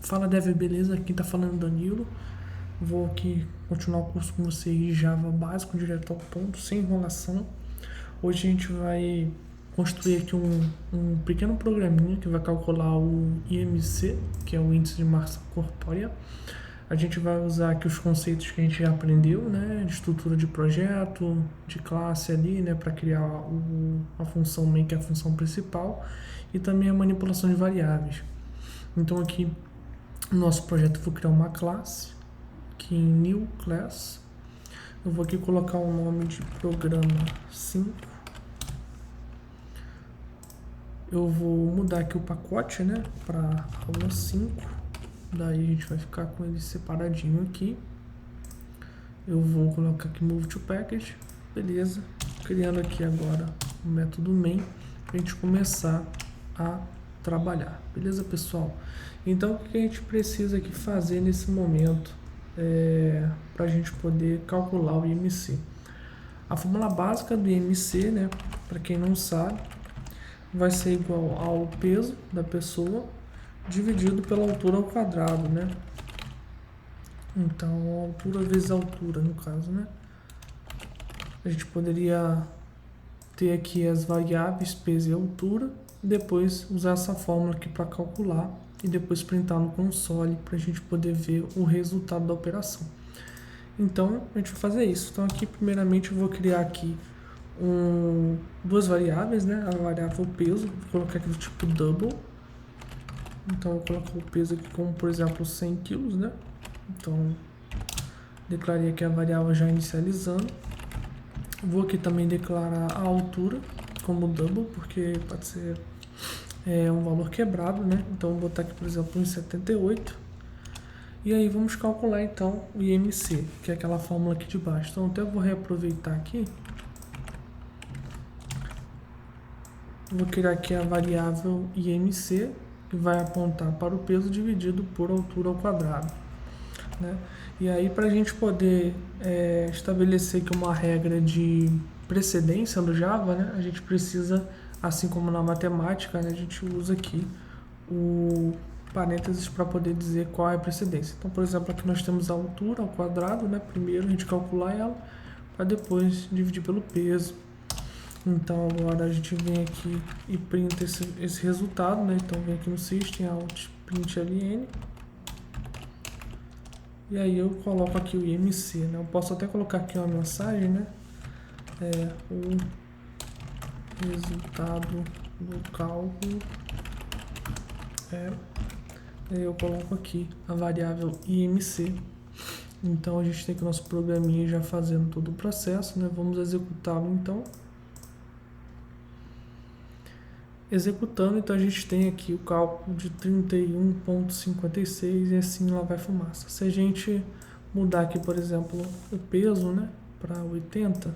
Fala Dev, beleza? Aqui tá falando Danilo. Vou aqui continuar o curso com vocês de Java básico, direto ao ponto, sem enrolação. Hoje a gente vai construir aqui um pequeno programinha que vai calcular o IMC, que é o Índice de Massa Corpórea. A gente vai usar aqui os conceitos que a gente já aprendeu, né, de estrutura de projeto, de classe ali, né, para criar a função main, que é a função principal, e também a manipulação de variáveis. Então aqui no nosso projeto eu vou criar uma classe, aqui em New Class. Eu vou aqui colocar o nome de programa 5. Eu vou mudar aqui o pacote, né, para aula 5. Daí a gente vai ficar com ele separadinho aqui. Eu vou colocar aqui Move to Package. Beleza. Criando aqui agora o método main para a gente começar a trabalhar. Beleza, pessoal? Então, o que a gente precisa aqui fazer nesse momento para a gente poder calcular o IMC? A fórmula básica do IMC, né, para quem não sabe, vai ser igual ao peso da pessoa dividido pela altura ao quadrado, né? Então, altura vezes altura, no caso, né? A gente poderia ter aqui as variáveis peso e altura, e depois usar essa fórmula aqui para calcular e depois printar no console para a gente poder ver o resultado da operação. Então, a gente vai fazer isso. Então, aqui, primeiramente, eu vou criar aqui duas variáveis, né? A variável peso, vou colocar aqui do tipo double. Então, eu vou colocar o peso aqui como, por exemplo, 100 kg, né? Então, declarei aqui a variável já inicializando. Vou aqui também declarar a altura como double, porque pode ser um valor quebrado, né? Então, vou botar aqui, por exemplo, 1,78. E aí, vamos calcular, então, o IMC, que é aquela fórmula aqui de baixo. Então, até vou reaproveitar aqui. Vou criar aqui a variável IMC, que vai apontar para o peso dividido por altura ao quadrado, né? E aí, para a gente poder estabelecer aqui uma regra de precedência no Java, né, a gente precisa, assim como na matemática, né, a gente usa aqui o parênteses para poder dizer qual é a precedência. Então, por exemplo, aqui nós temos a altura ao quadrado, né? Primeiro a gente calcular ela, para depois dividir pelo peso. Então agora a gente vem aqui e printa esse resultado, né? Então vem aqui no System, Out, Print LN. E aí eu coloco aqui o IMC, né? Eu posso até colocar aqui uma mensagem, né? O resultado do cálculo eu coloco aqui a variável IMC. Então a gente tem aqui o nosso programinha já fazendo todo o processo, né? Vamos executá-lo então. Executando, então a gente tem aqui o cálculo de 31,56 e assim lá vai fumaça. Se a gente mudar aqui, por exemplo, o peso, né, para 80,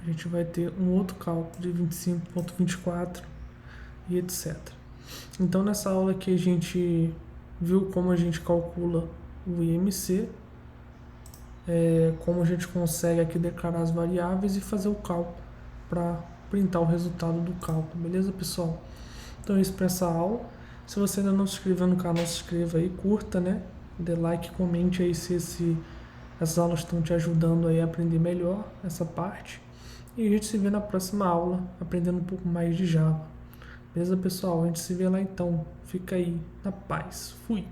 a gente vai ter um outro cálculo de 25,24 e etc. Então nessa aula aqui a gente viu como a gente calcula o IMC, como a gente consegue aqui declarar as variáveis e fazer o cálculo para printar o resultado do cálculo, beleza, pessoal? Então é isso para essa aula. Se você ainda não se inscreveu no canal, se inscreva aí, curta, né? Dê like, comente aí se essas aulas estão te ajudando aí a aprender melhor essa parte. E a gente se vê na próxima aula, aprendendo um pouco mais de Java. Beleza, pessoal? A gente se vê lá então. Fica aí na paz. Fui!